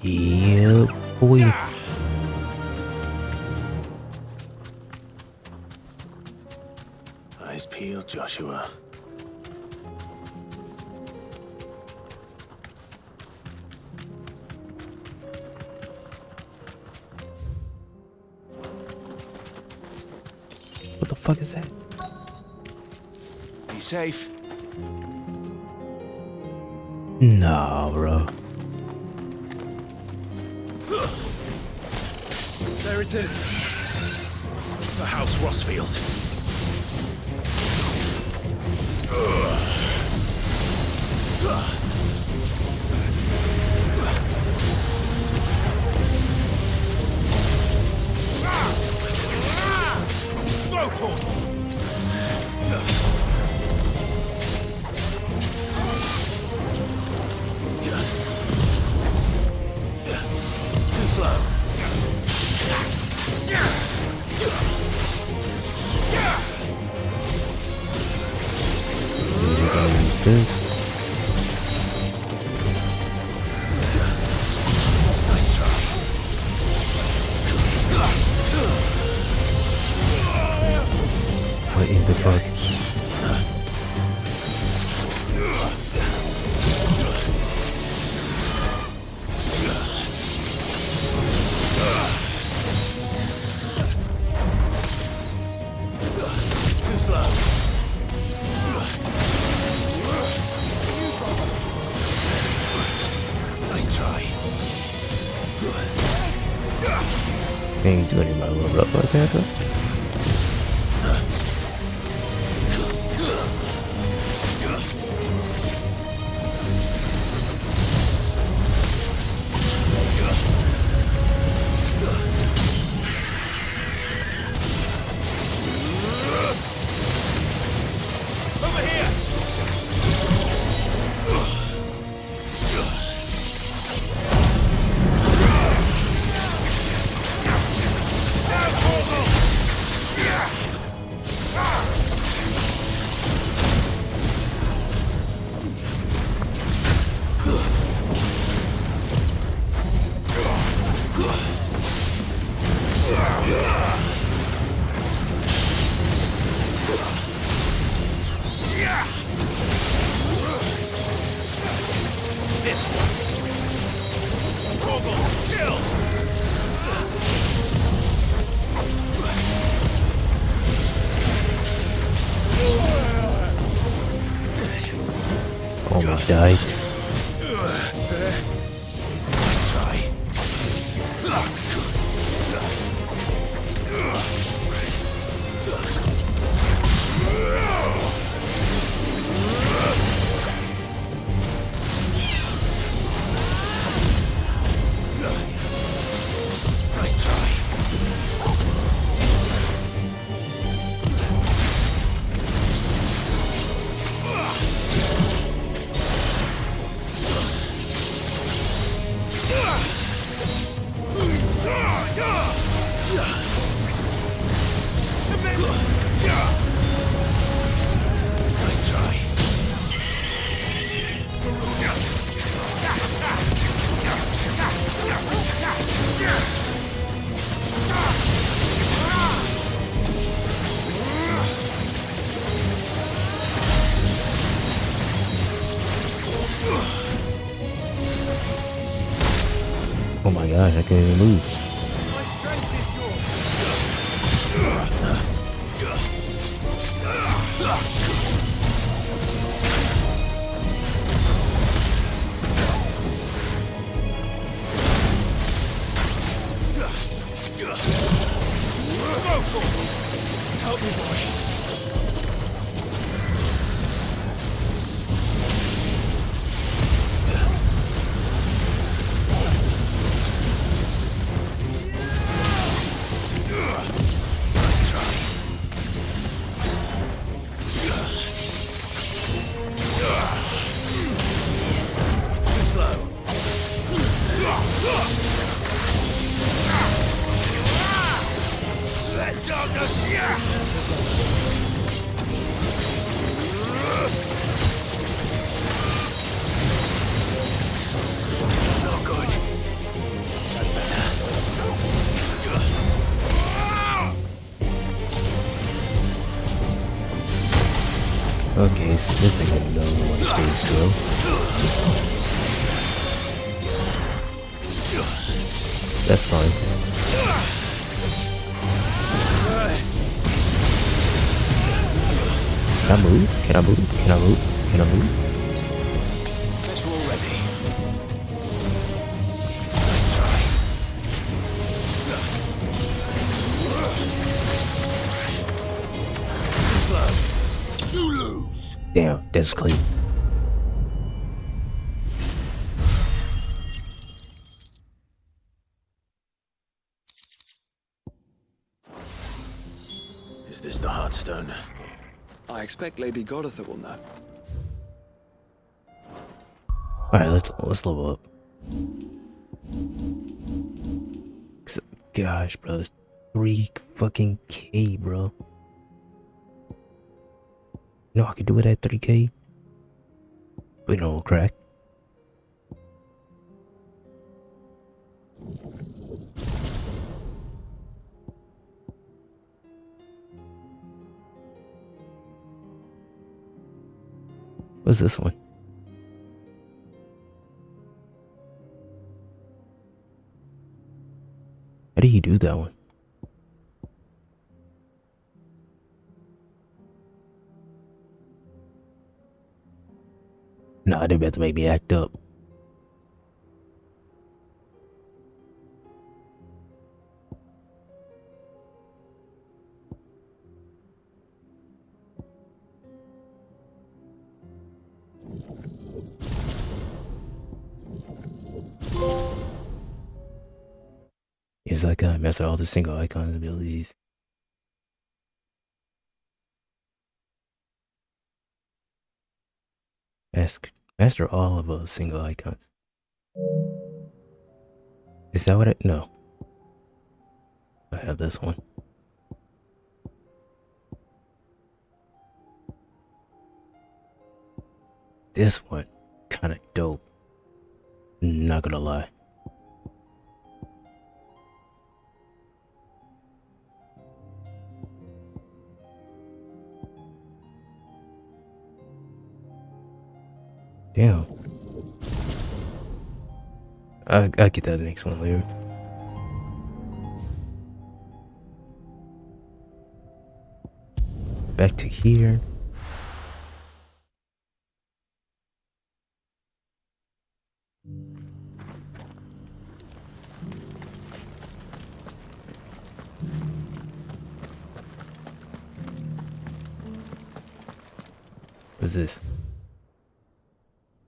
Yeah, boy. Eyes peeled, Joshua. What the fuck is that? Be safe. Nah, bro. There it is. The House Rossfield. Too slow. Use this. Nice try. What in the fuck? Too slow. Nice try. Ain't gonna do my little up like that, though. Over here. This one. Vogel, kill. Almost died. Nice try. Nice try. Nice try. Oh my gosh, I can't even move. My strength is yours. Help me, boy. Nice try. Okay, so this nigga doesn't want to stay still. That's fine. Can I move? Can I move? Can I move? Can I move? Guess we're all ready. Let's try. Slow. You lose. Damn, that's clean. Is this the Heartstone? I expect Lady Goditha will know. Alright, let's level up. Gosh, bro, it's 3 fucking K, bro. You know I could do it at 3K? But no crack. What's this one? How do you do that one? Nah, they about to make me act up. Yes, I can master all the single icons abilities. Master all of those single icons. Is that what it? No. I have this one. This one, kind of dope. Not gonna lie. Damn. I'll get that next one later. Back to here. What's this?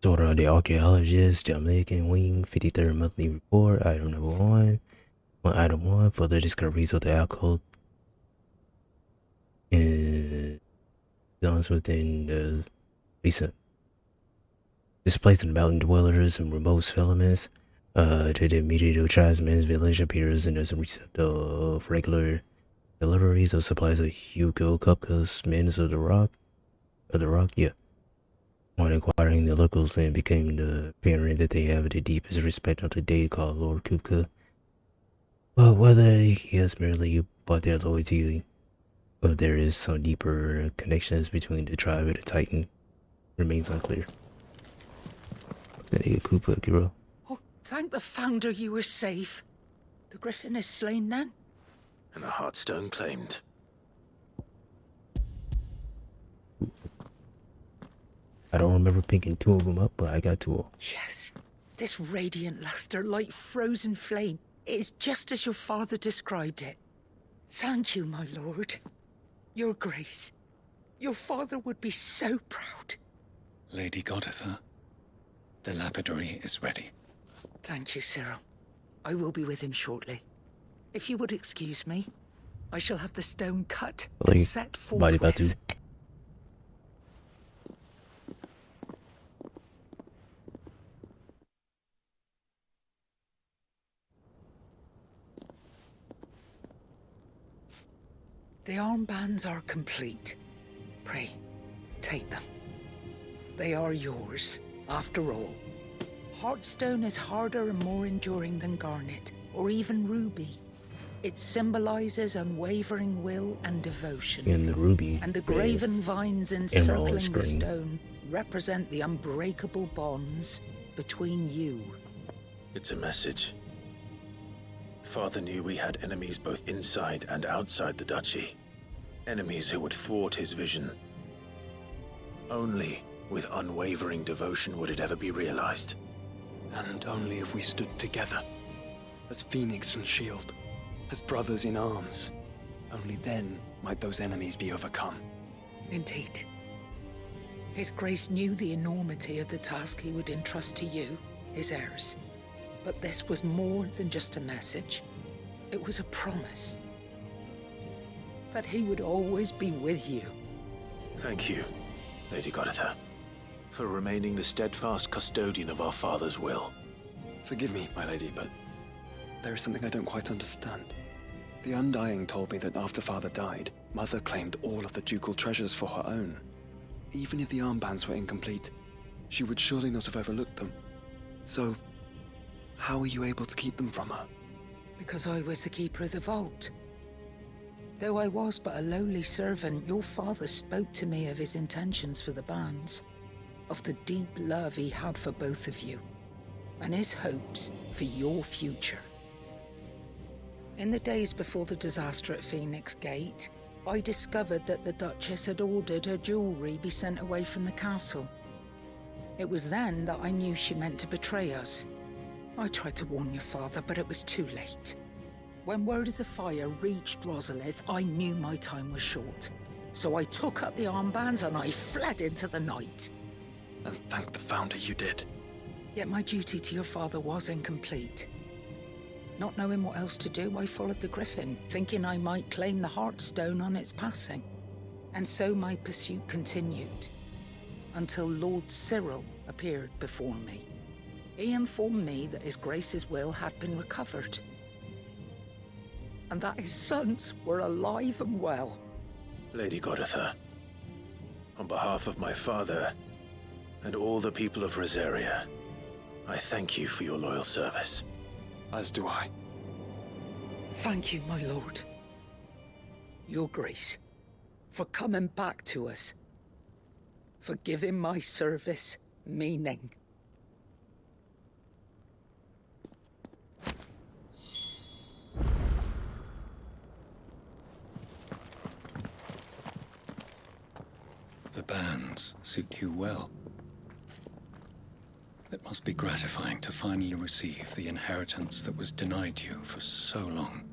Sort of the archaeologist, Jamaican Wing, 53rd monthly report, item number 1. Item 1, further discoveries of the alcohol and zones within the recent displaced mountain dwellers and remote settlements. To the immediate tribesmen's village appears and as a receptor of regular deliveries of supplies of Hugo Kupka's men of the rock. Yeah. On inquiring the locals, then became apparent that they have the deepest respect of the day called Lord Kupka. But whether he has merely bought their loyalty, or there is some deeper connections between the tribe and the Titan, remains unclear. That nigga Kupka, bro. Oh, thank the Founder you were safe. The Griffin is slain then? And the Heartstone claimed. I don't remember picking 2 of them up, but I got 2 of them. Yes. This radiant luster, like frozen flame, it is just as your father described it. Thank you, my lord. Your grace. Your father would be so proud. Lady Goditha, the lapidary is ready. Thank you, Cyril. I will be with him shortly. If you would excuse me, I shall have the stone cut and set forthwith. The armbands are complete. Pray, take them. They are yours, after all. Heartstone is harder and more enduring than garnet, or even ruby. It symbolizes unwavering will and devotion. And the ruby. And the graven vines emerald encircling the screen. stone represent the unbreakable bonds between you. It's a message. Father knew we had enemies both inside and outside the duchy. Enemies who would thwart his vision. Only with unwavering devotion would it ever be realized. And only if we stood together, as Phoenix and Shield, as brothers in arms, only then might those enemies be overcome. Indeed. His Grace knew the enormity of the task he would entrust to you, his heirs. But this was more than just a message. It was a promise. That he would always be with you. Thank you, Lady Goditha, for remaining the steadfast custodian of our father's will. Forgive me, my lady, but there is something I don't quite understand. The Undying told me that after Father died, Mother claimed all of the ducal treasures for her own. Even if the armbands were incomplete, she would surely not have overlooked them. So, how were you able to keep them from her? Because I was the keeper of the vault. Though I was but a lowly servant, your father spoke to me of his intentions for the bands, of the deep love he had for both of you, and his hopes for your future. In the days before the disaster at Phoenix Gate, I discovered that the Duchess had ordered her jewelry be sent away from the castle. It was then that I knew she meant to betray us. I tried to warn your father, but it was too late. When word of the fire reached Rosalith, I knew my time was short. So I took up the armbands and I fled into the night. And thank the Founder you did. Yet my duty to your father was incomplete. Not knowing what else to do, I followed the Griffin, thinking I might claim the Heartstone on its passing. And so my pursuit continued, until Lord Cyril appeared before me. He informed me that His Grace's will had been recovered, and that his sons were alive and well. Lady Goditha, on behalf of my father and all the people of Rosaria, I thank you for your loyal service. As do I. Thank you, my lord. Your Grace, for coming back to us, for giving my service meaning. The bands suit you well. It must be gratifying to finally receive the inheritance that was denied you for so long.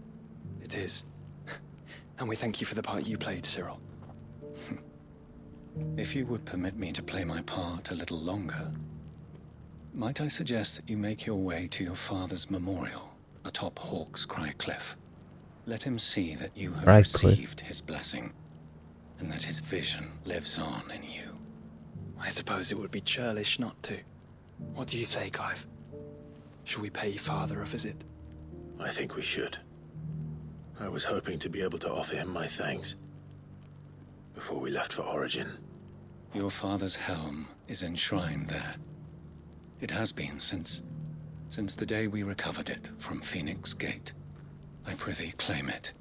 It is. And we thank you for the part you played, Cyril. If you would permit me to play my part a little longer, might I suggest that you make your way to your father's memorial atop Hawk's Cry Cliff? Let him see that you have received his blessing, and that his vision lives on in you. I suppose it would be churlish not to. What do you say, Clive? Should we pay Father a visit? I think we should. I was hoping to be able to offer him my thanks before we left for Origin. Your father's helm is enshrined there. It has been since the day we recovered it from Phoenix Gate. I prithee claim it,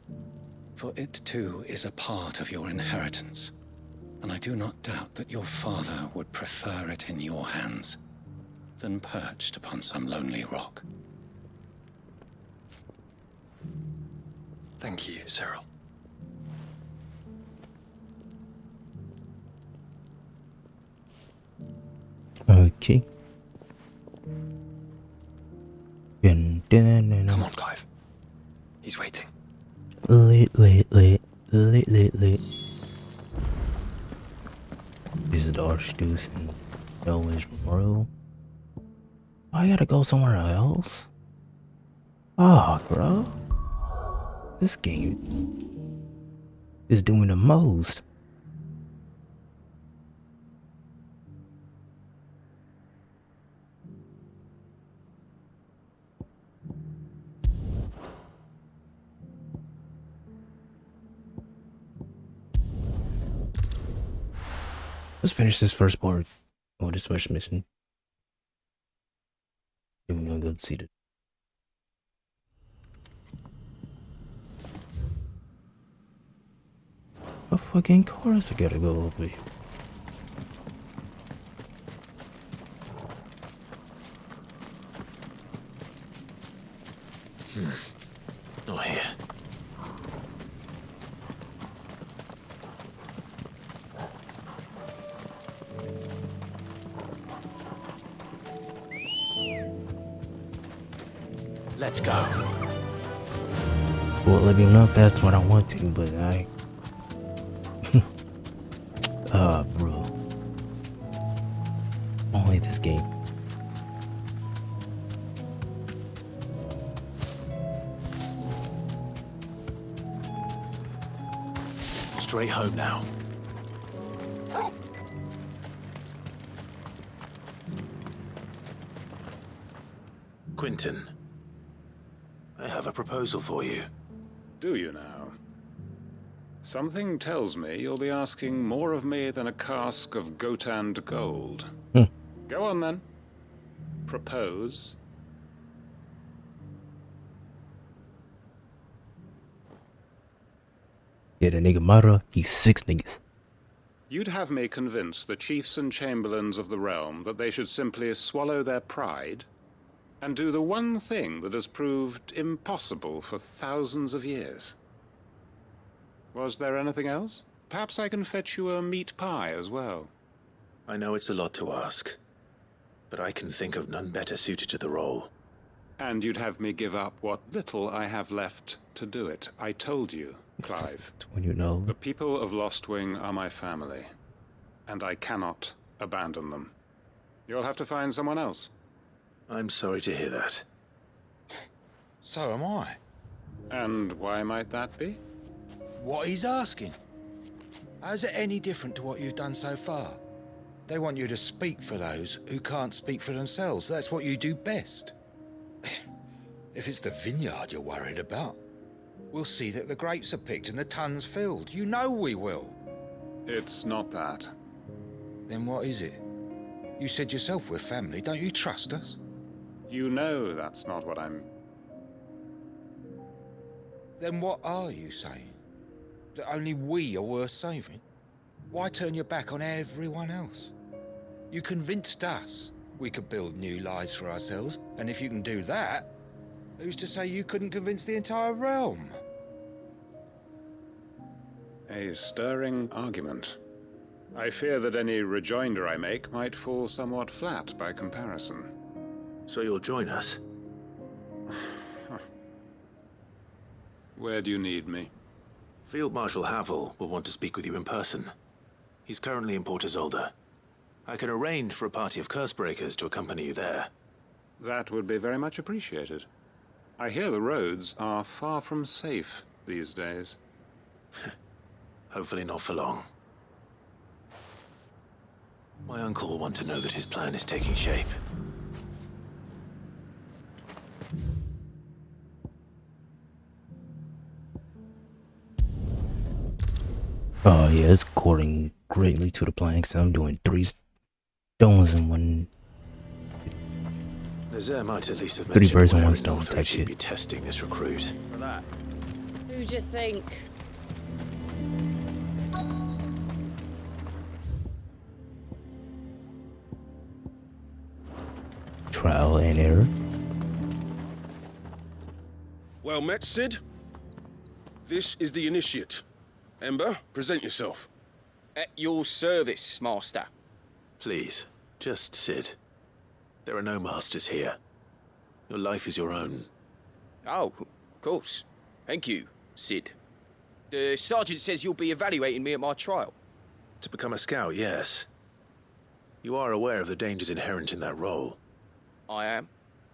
for it too is a part of your inheritance, and I do not doubt that your father would prefer it in your hands than perched upon some lonely rock. Thank you, Cyril. Okay. Come on, Clive. He's waiting. Late. This is the Archduke and Elwin's Memorial. I gotta go somewhere else? Ah, bro. This game is doing the most. Let's finish this first part. Oh, this first mission. Then we're gonna go see it. What fucking cars I gotta go over here? Not here. Let's go. Well, let me know if that's what I want to, but I... bro. Only this game. Straight home now. Quentin, I have a proposal for you. Do you now? Something tells me you'll be asking more of me than a cask of Gotand gold. Go on then. Propose. Yeah, the nigga Mara, he's 6 niggas. You'd have me convince the chiefs and chamberlains of the realm that they should simply swallow their pride and do the one thing that has proved impossible for thousands of years. Was there anything else? Perhaps I can fetch you a meat pie as well. I know it's a lot to ask, but I can think of none better suited to the role. And you'd have me give up what little I have left to do it. I told you, Clive. When you know. The people of Lostwing are my family, and I cannot abandon them. You'll have to find someone else. I'm sorry to hear that. So am I. And why might that be? What he's asking. How's it any different to what you've done so far? They want you to speak for those who can't speak for themselves. That's what you do best. If it's the vineyard you're worried about, we'll see that the grapes are picked and the tons filled. You know we will. It's not that. Then what is it? You said yourself we're family. Don't you trust us? You know that's not what I'm... Then what are you saying? That only we are worth saving? Why turn your back on everyone else? You convinced us we could build new lives for ourselves, and if you can do that, who's to say you couldn't convince the entire realm? A stirring argument. I fear that any rejoinder I make might fall somewhat flat by comparison. So you'll join us? Where do you need me? Field Marshal Havel will want to speak with you in person. He's currently in Port Isolde. I can arrange for a party of Cursebreakers to accompany you there. That would be very much appreciated. I hear the roads are far from safe these days. Hopefully not for long. My uncle will want to know that his plan is taking shape. Oh yeah, it's according greatly to the plan, so I'm doing 3 stones in one. Nazaire might at least have 3 mentioned birds in where one in stone Northrop type she'd shit. be testing this recruit. Who do you think? Trial and error. Well met, Sid. This is the initiate. Ember, present yourself. At your service, Master. Please, just Sid. There are no masters here. Your life is your own. Oh, of course. Thank you, Sid. The sergeant says you'll be evaluating me at my trial. To become a scout, yes. You are aware of the dangers inherent in that role. I am.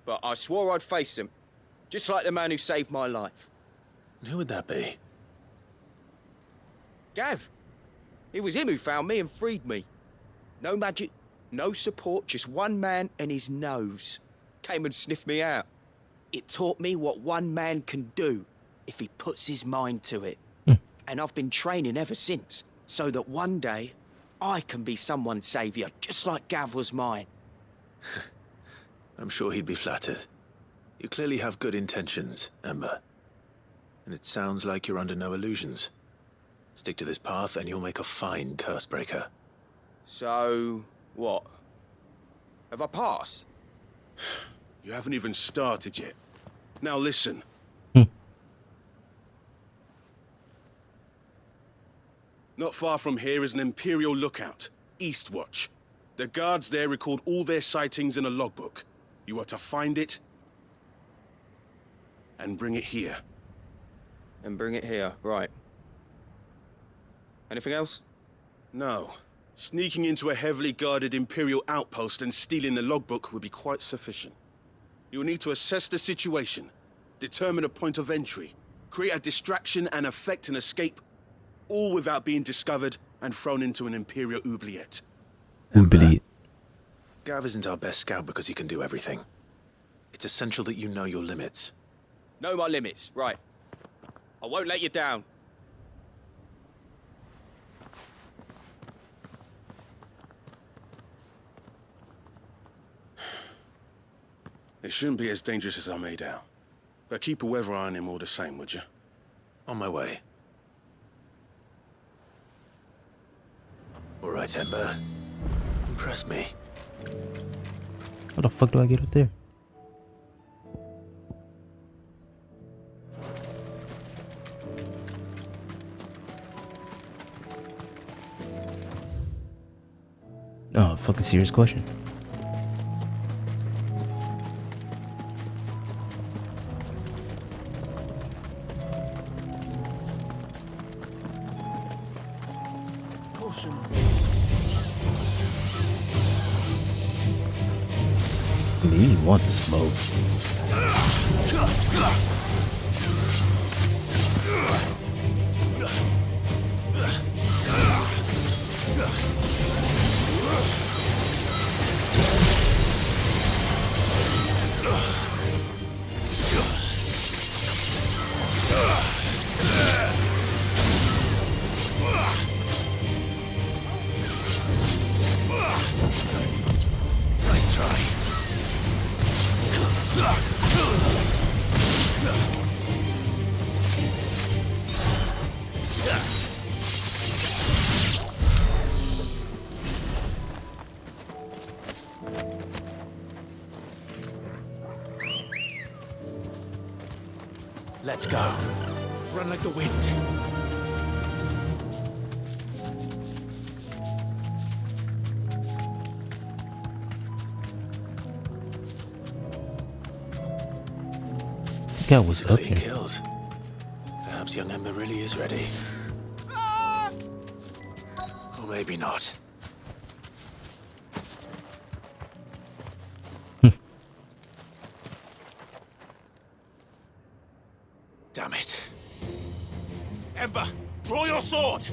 But I swore I'd face them. Just like the man who saved my life. Who would that be? Gav. It was him who found me and freed me. No magic, no support, just one man and his nose. Came and sniffed me out. It taught me what one man can do if he puts his mind to it. And I've been training ever since, so that one day I can be someone's saviour, just like Gav was mine. I'm sure he'd be flattered. You clearly have good intentions, Ember. And it sounds like you're under no illusions. Stick to this path and you'll make a fine curse breaker. So, what? Have I passed? You haven't even started yet. Now listen. Not far from here is an Imperial lookout, Eastwatch. The guards there record all their sightings in a logbook. You are to find it and bring it here. And bring it here, right. Anything else? No. Sneaking into a heavily guarded Imperial outpost and stealing the logbook would be quite sufficient. You will need to assess the situation, determine a point of entry, create a distraction and effect an escape, all without being discovered and thrown into an Imperial oubliette. Oubliette. Gav isn't our best scout because he can do everything. It's essential that you know your limits. Know my limits, right. I won't let you down. It shouldn't be as dangerous as I made out. But keep a weather eye on him all the same, would you? On my way. All right, Ember. Impress me. How the fuck do I get up there? Oh, fucking serious question. I mean, you want the smoke. Nice try. Let's go. Run like the wind. That was up Clean here. kills. Perhaps young Ember really is ready. Or maybe not. Damn it. Ember, draw your sword!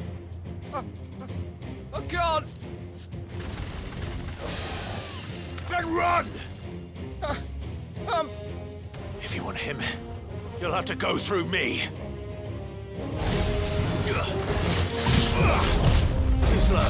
I can't! Then run! If you want him, you'll have to go through me. Too slow.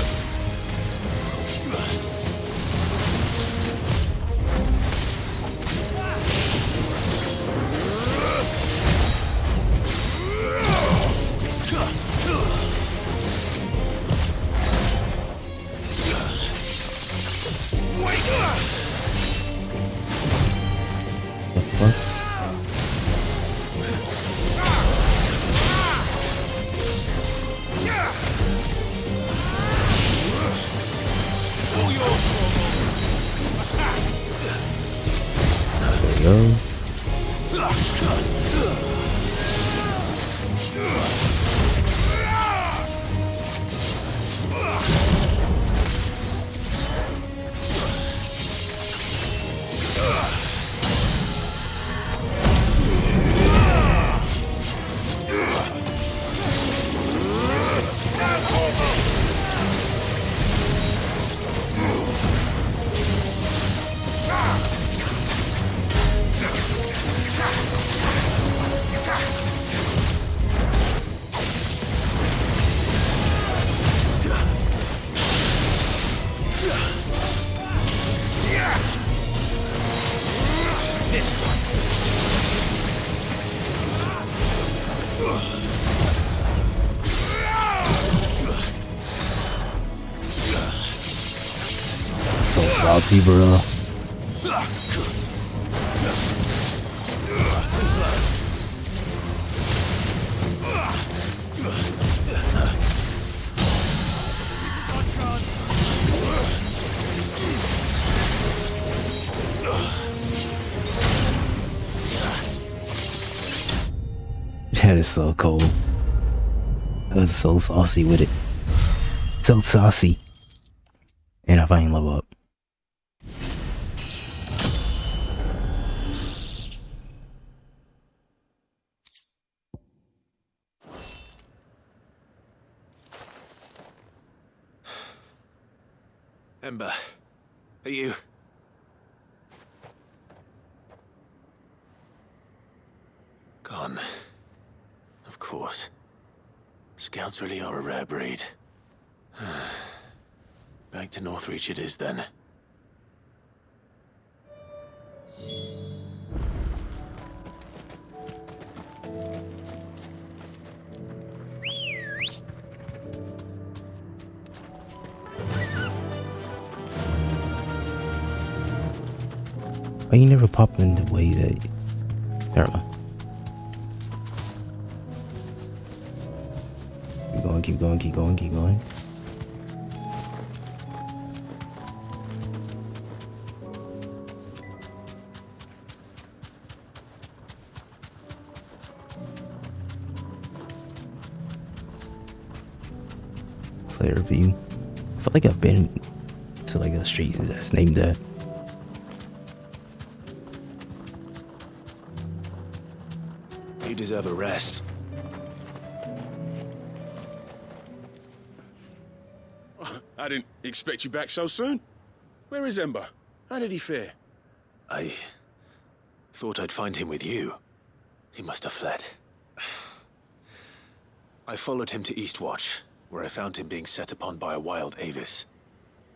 The fuck? There we go. So saucy, bro. That is so cool. I was so saucy with it. So saucy. And I finally level up. Ember, are you... gone? Of course. Scouts really are a rare breed. Back to Northreach it is then. Why you never pop in the way that... Never mind. Keep going, keep going, keep going, keep going. Player view. I feel like I've been to like a street that's named that. You deserve a rest. I didn't expect you back so soon. Where is Ember? How did he fare? I thought I'd find him with you. He must have fled. I followed him to Eastwatch, where I found him being set upon by a wild Avis.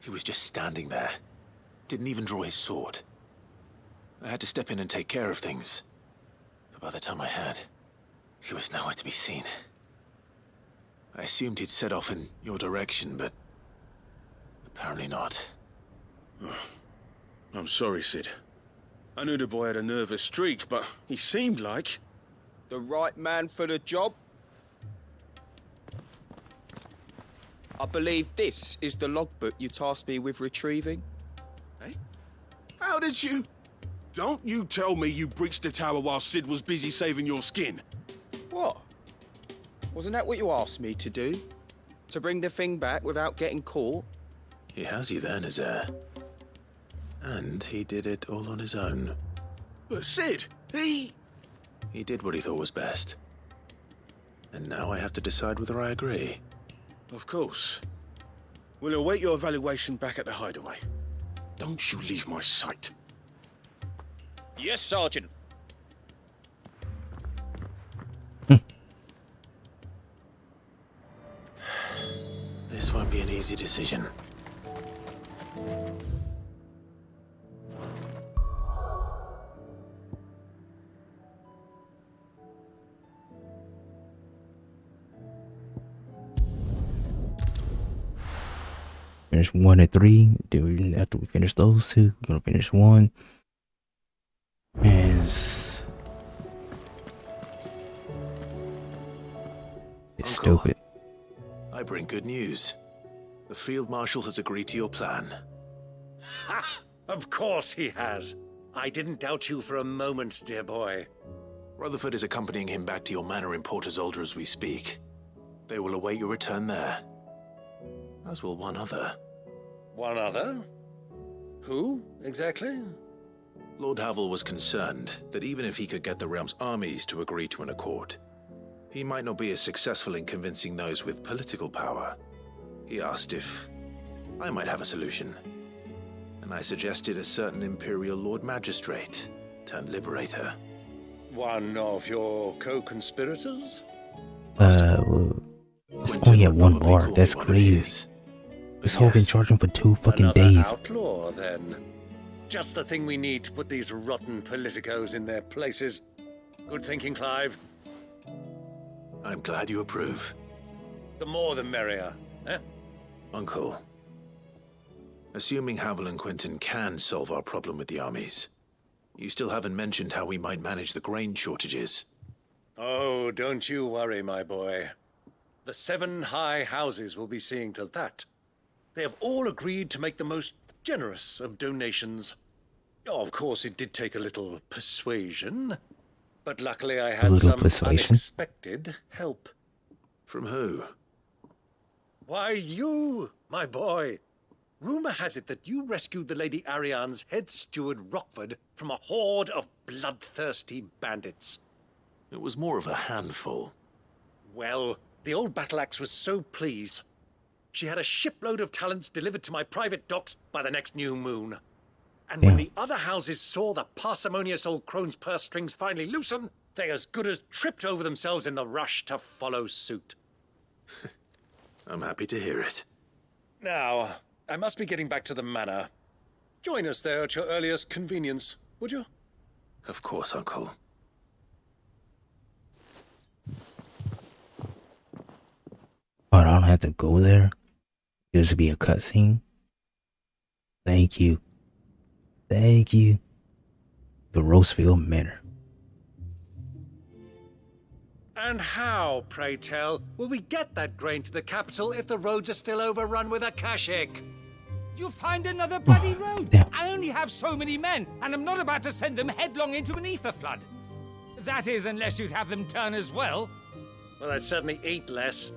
He was just standing there. Didn't even draw his sword. I had to step in and take care of things. But by the time I had, he was nowhere to be seen. I assumed he'd set off in your direction, but apparently not. I'm sorry, Sid. I knew the boy had a nervous streak, but he seemed like... The right man for the job? I believe this is the logbook you tasked me with retrieving. Eh? How did you... Don't you tell me you breached the tower while Sid was busy saving your skin. What? Wasn't that what you asked me to do? To bring the thing back without getting caught? He has you there, Nazaire. And he did it all on his own. But Sid, he did what he thought was best. And now I have to decide whether I agree. Of course. We'll await your evaluation back at the hideaway. Don't you leave my sight. Yes, Sergeant. This won't be an easy decision. Finish 1 and 3. Then after we finish those two, we're gonna finish 1. And it's Uncle, stupid. I bring good news. The Field Marshal has agreed to your plan. Ha! Of course he has. I didn't doubt you for a moment, dear boy. Rutherford is accompanying him back to your manor in Port Isolde as we speak. They will await your return there. As will one other. One other? Who, exactly? Lord Havel was concerned that even if he could get the realm's armies to agree to an accord, he might not be as successful in convincing those with political power. He asked if I might have a solution, and I suggested a certain Imperial Lord Magistrate turned Liberator. One of your co-conspirators? Well, it's only at one bar. That's crazy. This whole been charging for 2 fucking Another days. outlaw, then. Just the thing we need to put these rotten politicos in their places. Good thinking, Clive. I'm glad you approve. The more the merrier, eh? Uncle, Assuming Havel and Quentin can solve our problem with the armies, you still haven't mentioned how we might manage the grain shortages. Oh, don't you worry, my boy. The 7 high houses will be seeing to that. They have all agreed to make the most generous of donations. Oh, of course, it did take a little persuasion, but luckily I had some unexpected help. From who? Why, you, my boy. Rumor has it that you rescued the Lady Ariane's head steward Rockford from a horde of bloodthirsty bandits. It was more of a handful. Well, the old battle-axe was so pleased. She had a shipload of talents delivered to my private docks by the next new moon. And when the other houses saw the parsimonious old crone's purse strings finally loosen, they as good as tripped over themselves in the rush to follow suit. I'm happy to hear it. Now, I must be getting back to the manor. Join us there at your earliest convenience, would you? Of course, Uncle. Oh, I don't have to go there? There's to be a cutscene? Thank you. Thank you. The Roseville Manor. And how, pray tell, will we get that grain to the capital if the roads are still overrun with Akashic? You'll find another bloody road. Damn. I only have so many men, and I'm not about to send them headlong into an ether flood. That is, unless you'd have them turn as well. Well, I'd certainly eat less.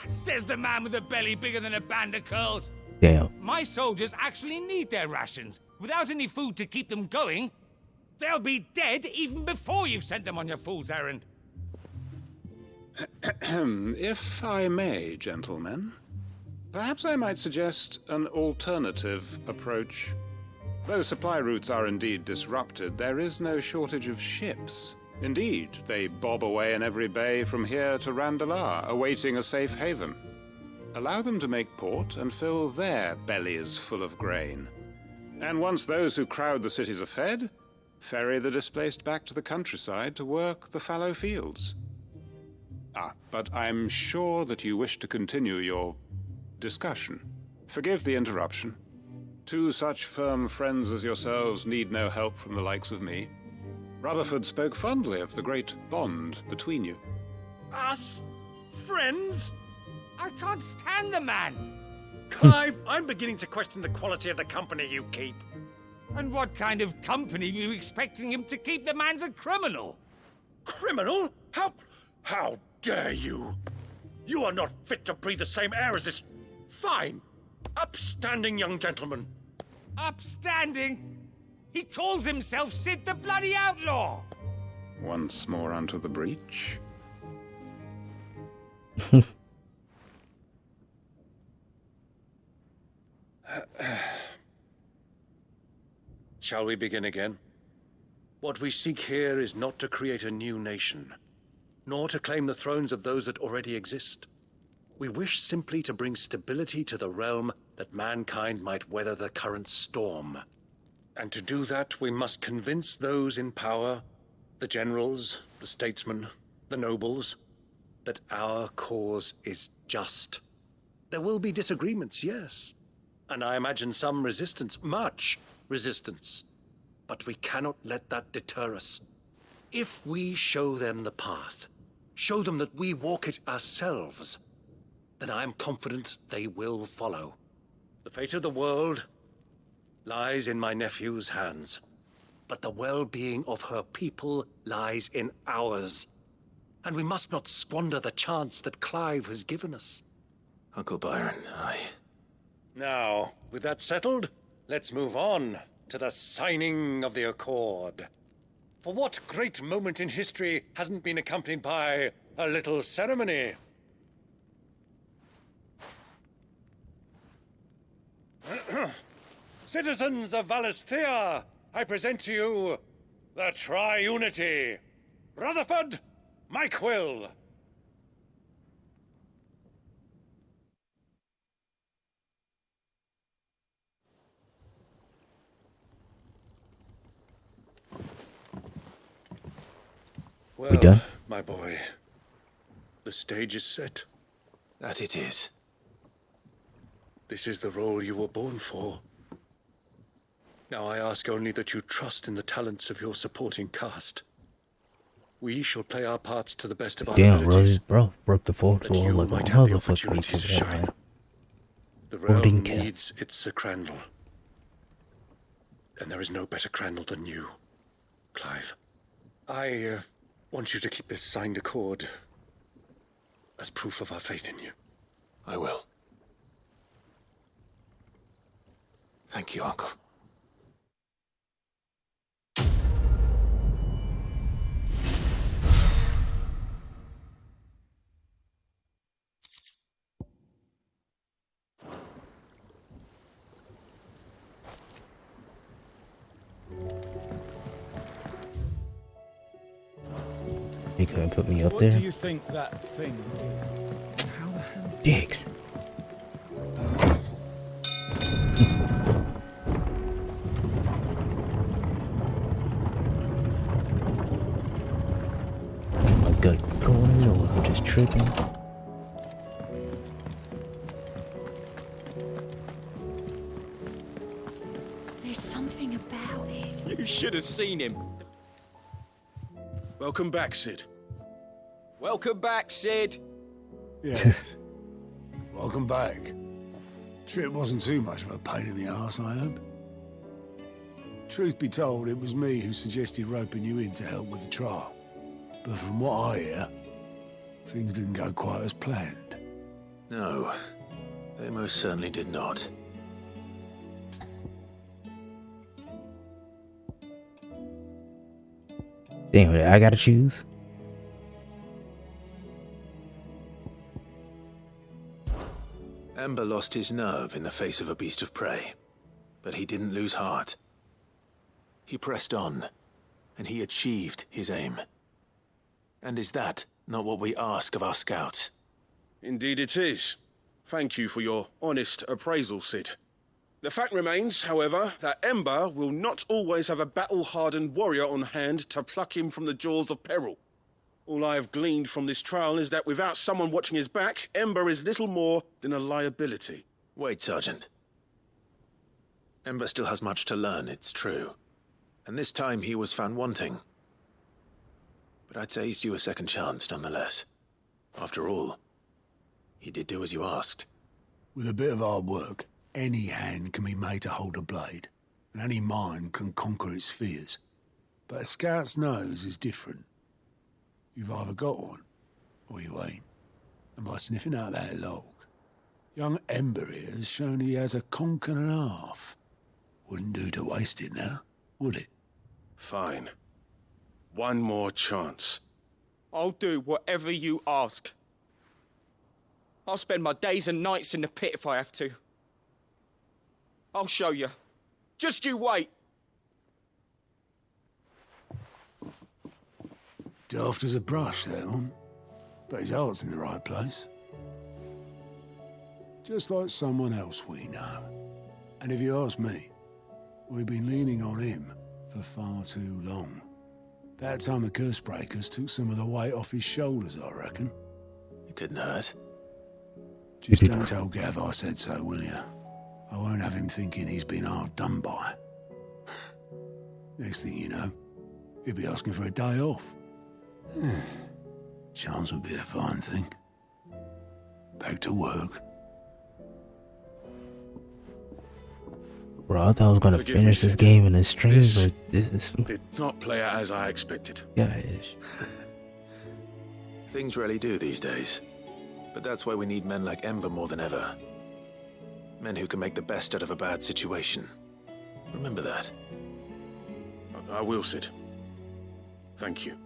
Says the man with a belly bigger than a band of curls. Damn. My soldiers actually need their rations. Without any food to keep them going, they'll be dead even before you've sent them on your fool's errand. If I may, gentlemen, perhaps I might suggest an alternative approach. Though supply routes are indeed disrupted, there is no shortage of ships. Indeed, they bob away in every bay from here to Randalar, awaiting a safe haven. Allow them to make port and fill their bellies full of grain. And once those who crowd the cities are fed, ferry the displaced back to the countryside to work the fallow fields. But I'm sure that you wish to continue your discussion. Forgive the interruption. 2 such firm friends as yourselves need no help from the likes of me. Rutherford spoke fondly of the great bond between you. Us? Friends? I can't stand the man. Clive, I'm beginning to question the quality of the company you keep. And what kind of company were you expecting him to keep? The man's a criminal. Criminal? How dare you? You are not fit to breathe the same air as this fine, upstanding young gentleman. Upstanding? He calls himself Sid the Bloody Outlaw! Once more onto the breach. Shall we begin again? What we seek here is not to create a new nation, nor to claim the thrones of those that already exist. We wish simply to bring stability to the realm that mankind might weather the current storm. And to do that, we must convince those in power, the generals, the statesmen, the nobles, that our cause is just. There will be disagreements, yes. And I imagine some resistance, much resistance. But we cannot let that deter us. If we show them the path, show them that we walk it ourselves, then I am confident they will follow. The fate of the world lies in my nephew's hands, but the well-being of her people lies in ours. And we must not squander the chance that Clive has given us. Uncle Byron, Now, with that settled, let's move on to the signing of the Accord. For what great moment in history hasn't been accompanied by a little ceremony? Citizens of Valisthea, I present to you the Tri-Unity. Rutherford, Mike Will. Well, We done? my boy, the stage is set. that it is. This is the role you were born for. Now I ask only that you trust in the talents of your supporting cast. We shall play our parts to the best of our Damn, abilities. bro, broke the fourth That wall you like a might have the motherfucker opportunity beats to his head, shine. man. The Holding realm cap. needs its Sir Crandall. And there is no better Crandall than you, Clive. I want you to keep this signed accord as proof of our faith in you. I will. Thank you, Uncle. You couldn't put me up What there? do you think that thing is? How the hell is Dicks. My gut going, or I'm just tripping. There's something about it. You should have seen him. Welcome back, Sid. Welcome back, Sid. Yes. Welcome back. Trip wasn't too much of a pain in the arse, I hope. Truth be told, it was me who suggested roping you in to help with the trial. But from what I hear, things didn't go quite as planned. No, they most certainly did not. Damn, I gotta choose. Ember lost his nerve in the face of a beast of prey, but he didn't lose heart. He pressed on, and he achieved his aim. And is that not what we ask of our scouts? Indeed it is. Thank you for your honest appraisal, Sid. The fact remains, however, that Ember will not always have a battle-hardened warrior on hand to pluck him from the jaws of peril. All I have gleaned from this trial is that without someone watching his back, Ember is little more than a liability. Wait, Sergeant. Ember still has much to learn, it's true. And this time he was found wanting. But I'd say he's due a second chance, nonetheless. After all, he did do as you asked. With a bit of hard work, any hand can be made to hold a blade, and any mind can conquer its fears. But a scout's nose is different. You've either got one, or you ain't. And by sniffing out that log, young Ember here has shown he has a conch and a half. Wouldn't do to waste it now, would it? Fine. One more chance. I'll do whatever you ask. I'll spend my days and nights in the pit if I have to. I'll show you. Just you wait. Daft as a brush, that one. But his heart's in the right place. Just like someone else we know. And if you ask me, we've been leaning on him for far too long. That time the Cursebreakers took some of the weight off his shoulders, I reckon. It couldn't hurt. Just don't tell Gav I said so, will you? I won't have him thinking he's been hard done by. Next thing you know, he'll be asking for a day off. Chance would be a fine thing. Back to work. Bro, I thought I was gonna Forgive finish me, this Sid. game in a stream, This but this is... did not play out as I expected. Gosh. Things rarely do these days. But that's why we need men like Ember more than ever. Men who can make the best out of a bad situation. Remember that. I will, Sid. Thank you.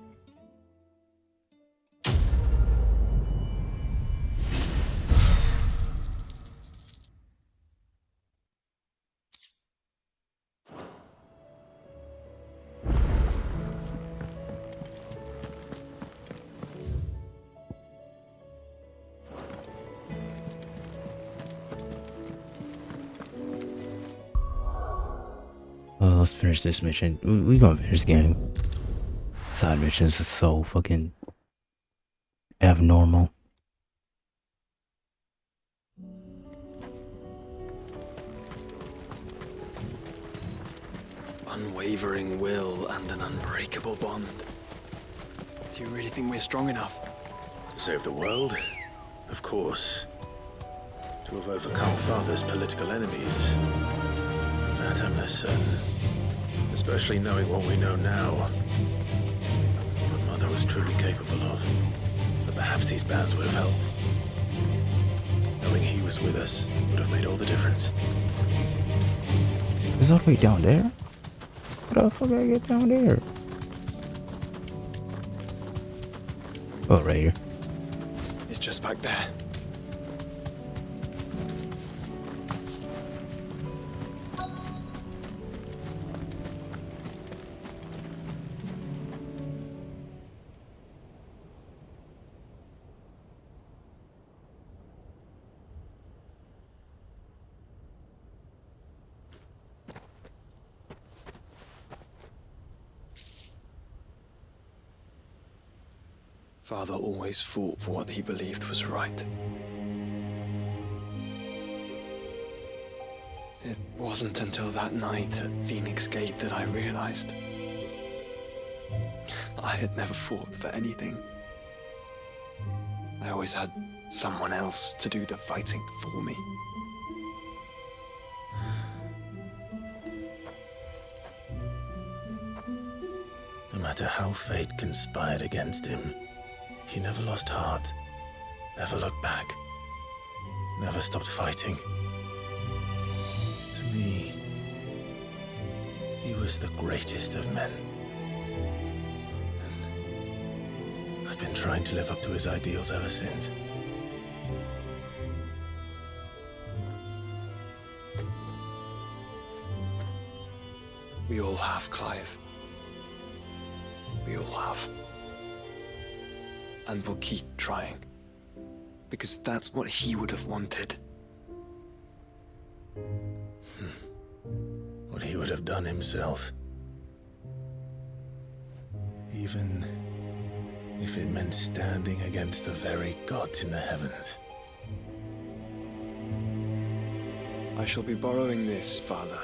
Well, let's finish this mission. We gonna finish this game. Side missions is so fucking abnormal. unwavering will and an unbreakable bond. Do you really think we're strong enough? To save the world? Of course. To have overcome Father's political enemies? Of that I'm less certain. Especially knowing what we know now. What Mother was truly capable of. But perhaps these bands would have helped. Knowing he was with us would have made all the difference. Is all the way down there? How the fuck I get down there? Oh, right here. It's just back there. Father always fought for what he believed was right. It wasn't until that night at Phoenix Gate that I realized I had never fought for anything. I always had someone else to do the fighting for me. No matter how fate conspired against him, he never lost heart, never looked back, never stopped fighting. To me, he was the greatest of men. And I've been trying to live up to his ideals ever since. We all have, Clive. We all have. And we'll keep trying. Because that's what he would have wanted. What he would have done himself. Even if it meant standing against the very gods in the heavens. I shall be borrowing this, Father,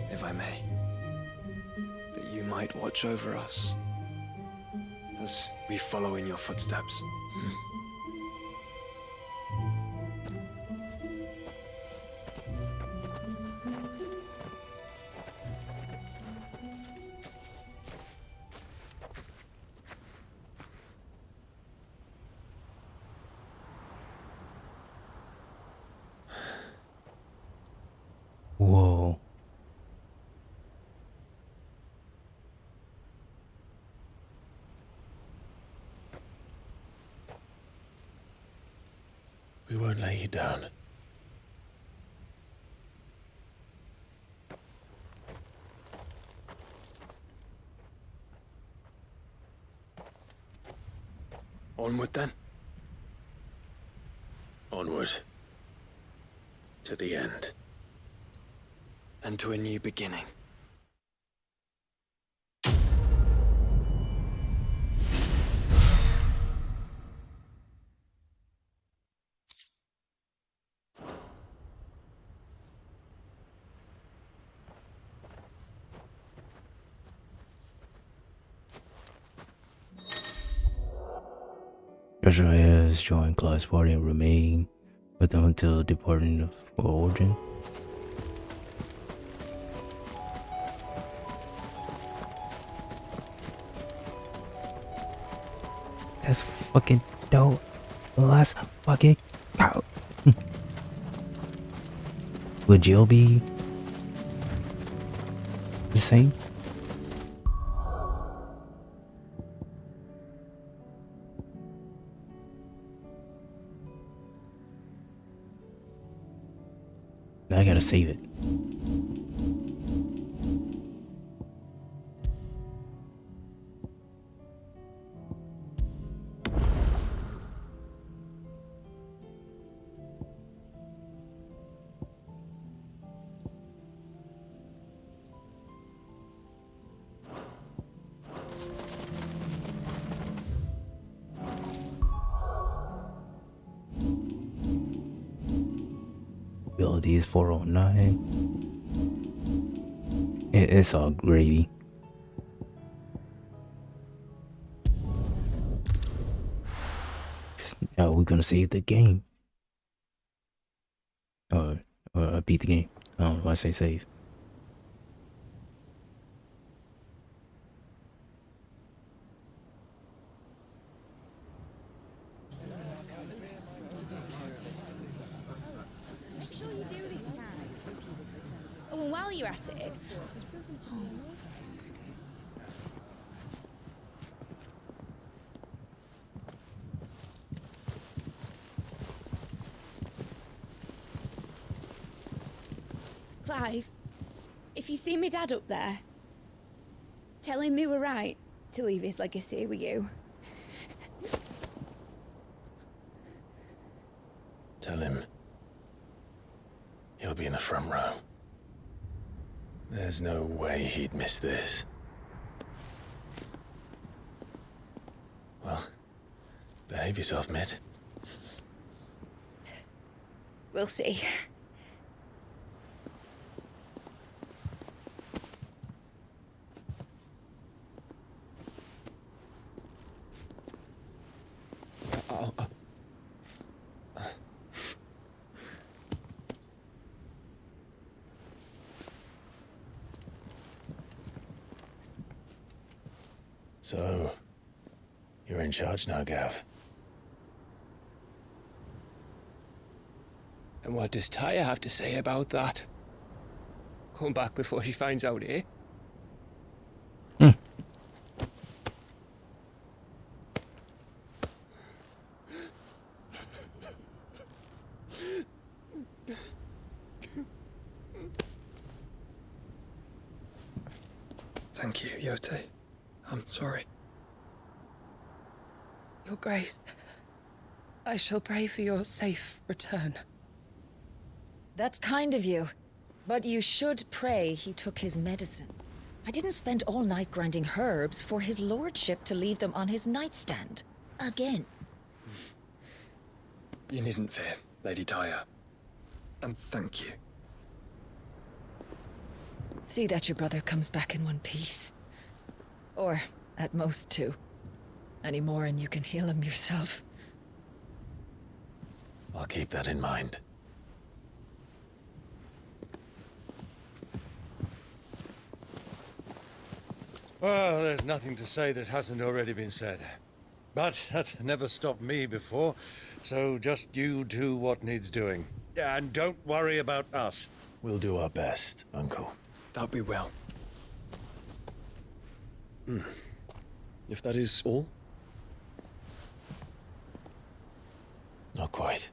if I may. That you might watch over us. As we follow in your footsteps. Whoa. We won't lay you down. Onward then. Onward. To the end. And to a new beginning. Joshua has joined Clive's party and remained with them until departing of origin. That's fucking dope. Let's fucking go. Would Jill be the same? I gotta save it. Abilities 409. It's all gravy. Oh, we're gonna save the game. Or beat the game. I don't know why I say save. Make sure you do this time. Oh, and while you're at it. Clive, if you see me dad up there, tell him we were right to leave his legacy with you. Tell him he'll be in the front row. There's no way he'd miss this. Well, behave yourself, mate. We'll see. So, you're in charge now, Gav. And what does Taya have to say about that? Come back before she finds out, eh? Thank you, Yote. I'm sorry. Your Grace, I shall pray for your safe return. That's kind of you. But you should pray he took his medicine. I didn't spend all night grinding herbs for his lordship to leave them on his nightstand. Again. You needn't fear, Lady Taya. And thank you. See that your brother comes back in one piece. Or, at most, two. Any more and you can heal him yourself. I'll keep that in mind. Well, there's nothing to say that hasn't already been said. But that's never stopped me before, so just you do what needs doing. And don't worry about us. We'll do our best, Uncle. That we will. If that is all? Not quite.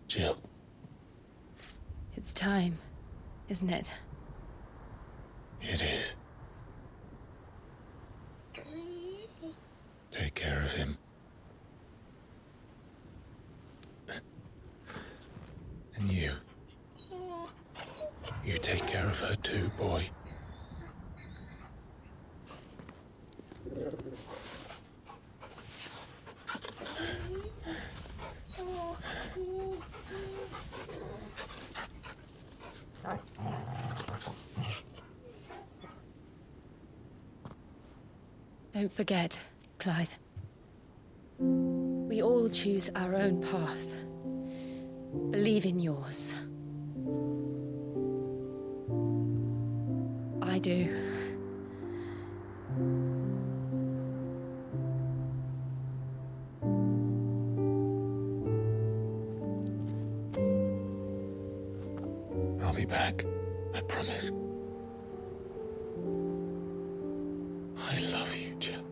Jill. It's time, isn't it? It is. Take care of him. And you. You take care of her too, boy. Don't forget, Clive. We all choose our own path. Believe in yours. I do. I'll be back. I promise. I love you, Jill.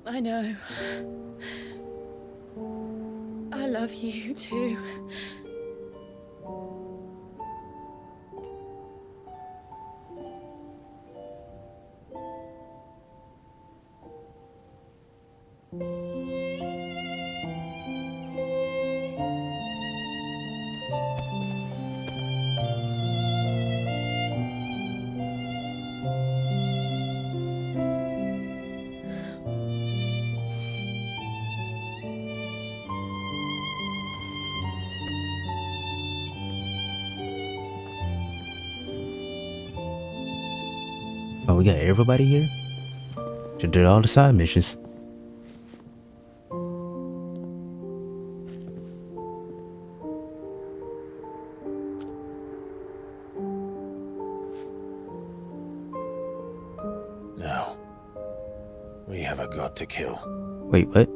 I know. I love you too. Oh, we got everybody here? Should did all the side missions. Now, we have a god to kill. Wait, what?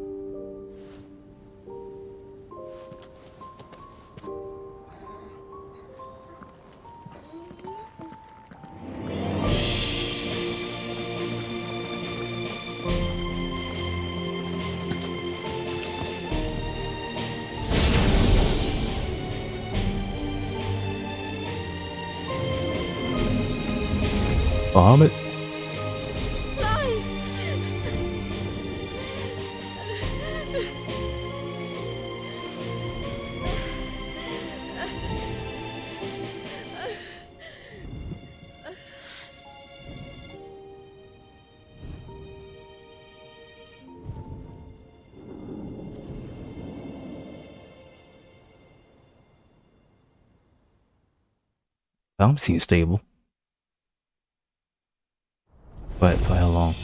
Bomb it? Bomb seems stable. But for how long?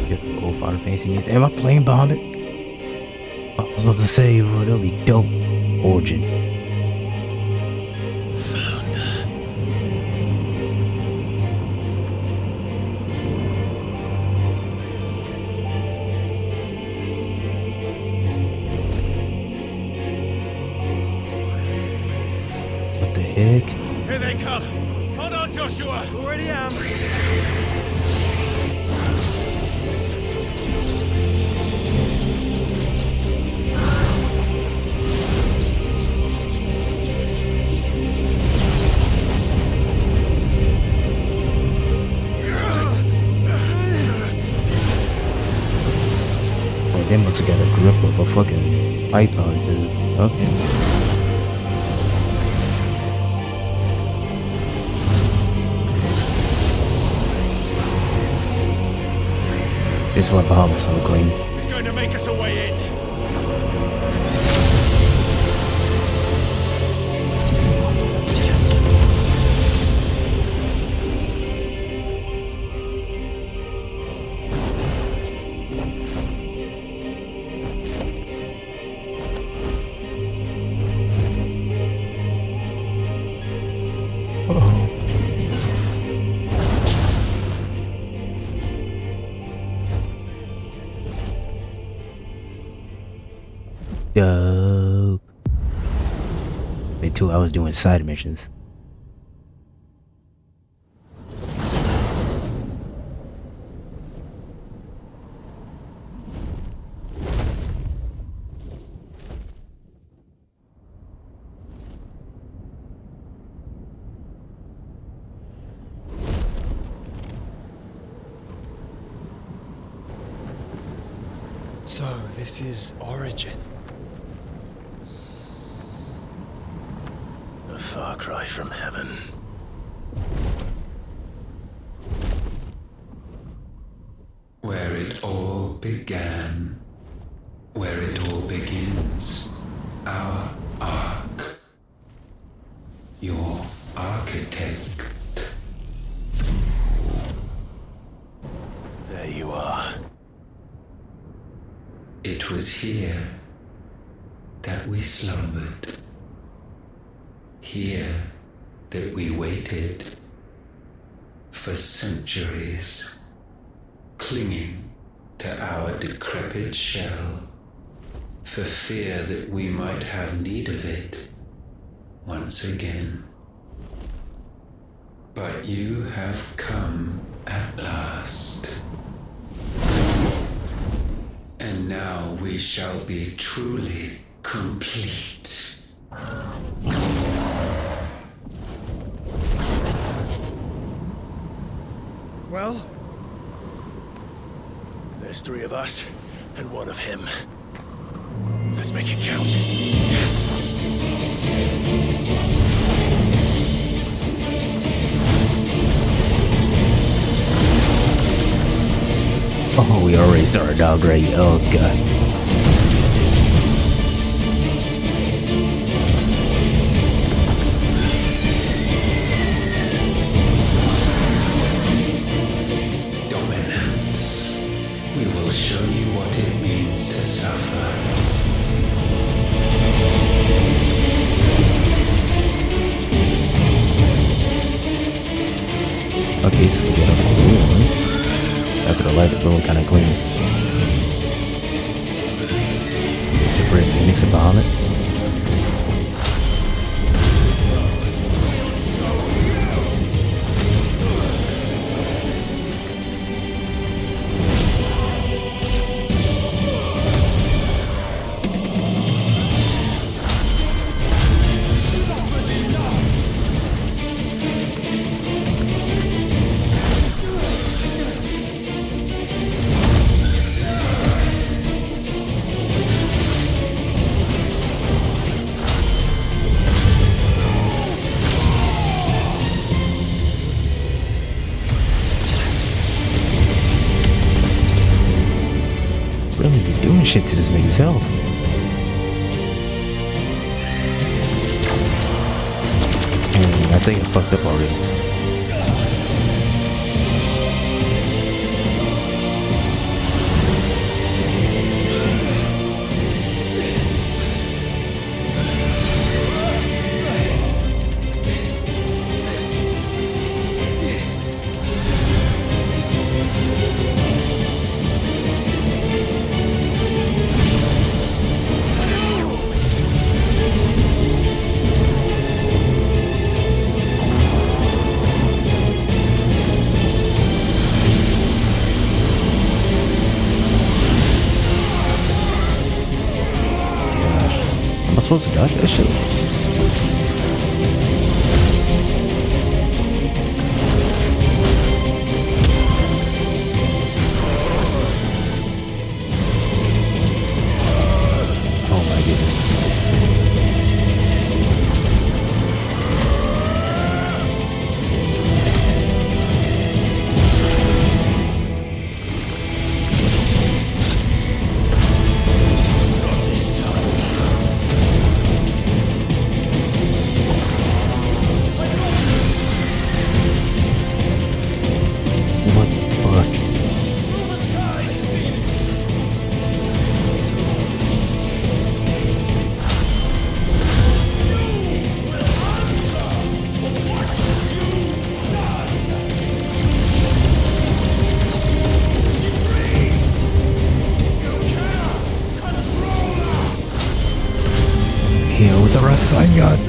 Get the old Final Fantasy music. Am I playing Bomb It? I was supposed to say, well, that'll be dope. Origin. What the heck? Here they come. Hold on, Joshua. Already am. Oh, they must have got a grip of a fucking python too. Okay. This is why Bahamut's so clean. He's going to make us a way in. Dope. Wait 2 hours doing side missions. So, this is Origin. A far cry from heaven. Where it all began, where it all begins, our ark, your architect. There you are. It was here that we slumbered. Here that we waited for centuries, clinging to our decrepit shell, for fear that we might have need of it once again. But you have come at last. And now we shall be truly complete. Well, there's 3 of us and 1 of him. Let's make it count. Oh, we already started out great. Oh, gosh. Okay, so we got a blue one. After the light, the blue one kind of clean. For a Phoenix and Bahamut. Really be doing shit to this nigga's health. And I think I fucked up already. Am I supposed to dodge that shit? Oh my goodness. What the fuck? Here with the Rasengan.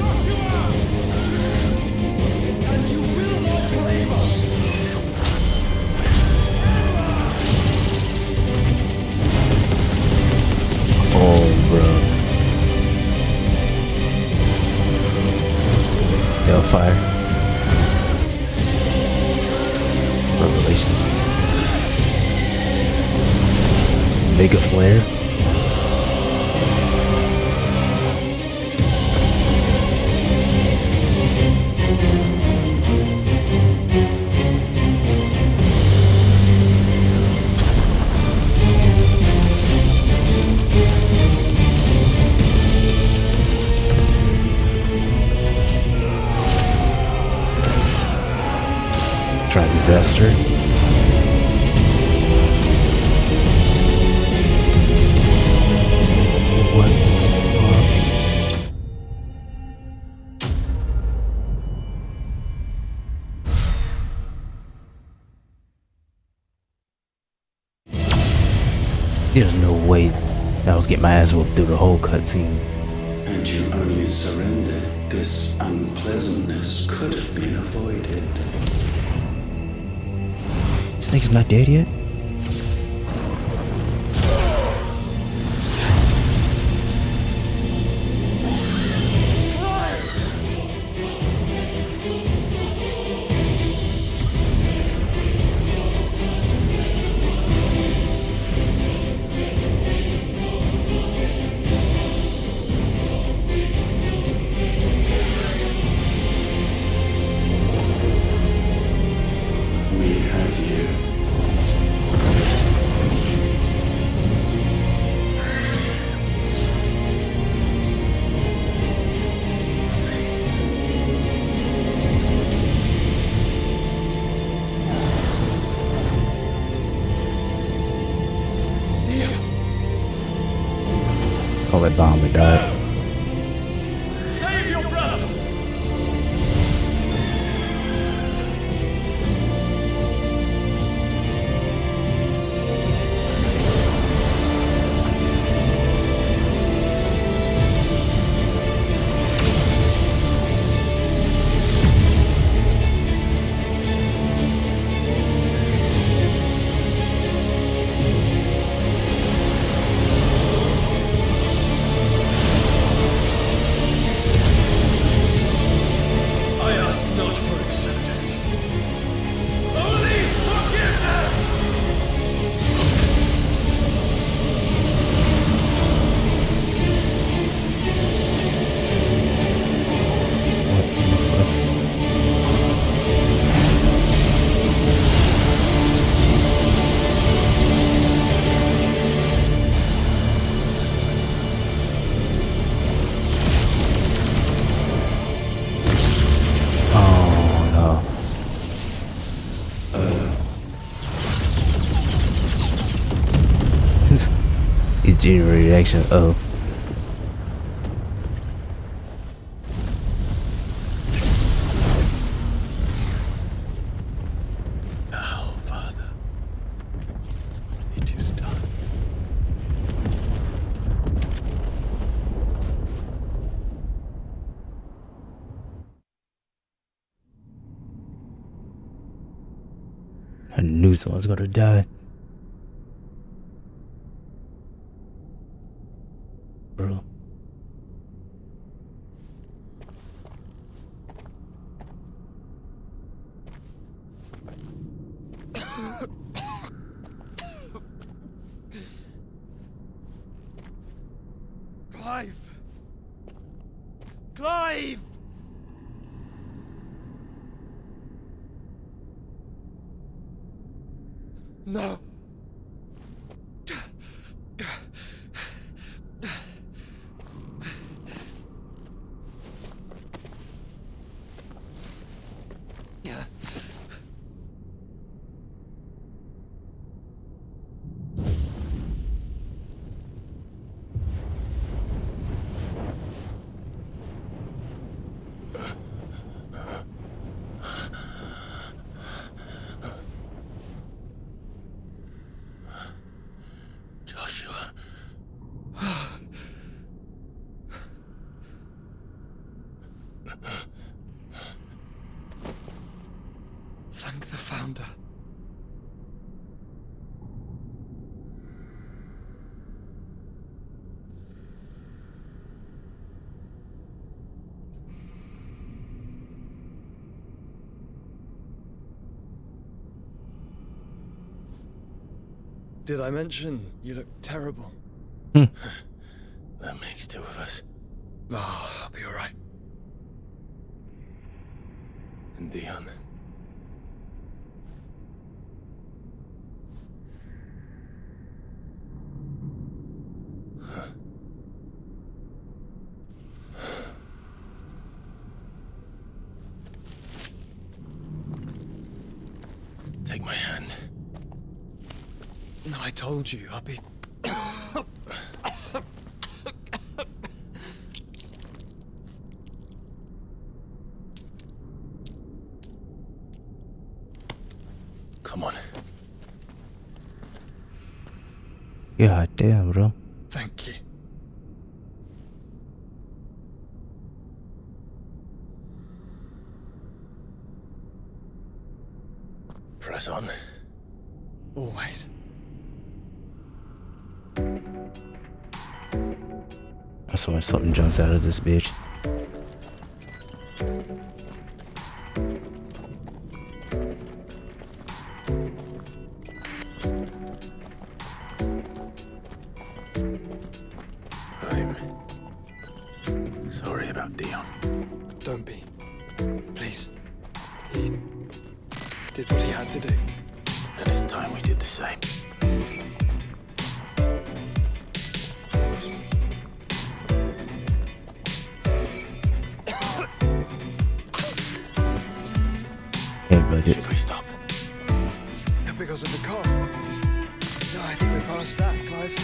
Oh, bro. Hellfire. Revelation. Mega Flare. Try Disaster. What the fuck? There's no way I was getting my ass whooped through the whole cutscene. And you only surrendered. This unpleasantness could have been avoided. This nigga's not dead yet? We have you. Call that bomb that died. Save your brother! Generated action. Oh. Now, Father, it is done. I knew someone was gonna die. Bro. Clive! Clive! No. Joshua. Thank the Founder. Did I mention you look terrible? That makes two of us. Oh, I'll be alright. And Dion. Take my hand. I told you, I'll be... Come on. God damn, bro. Thank you. Press on. Always. I swear something jumps out of this bitch. I'm sorry about Dion. Don't be. Please. He did what he had to do. And it's time we did the same. Should we stop? Because of the cough. No, I think we're past that, Clive.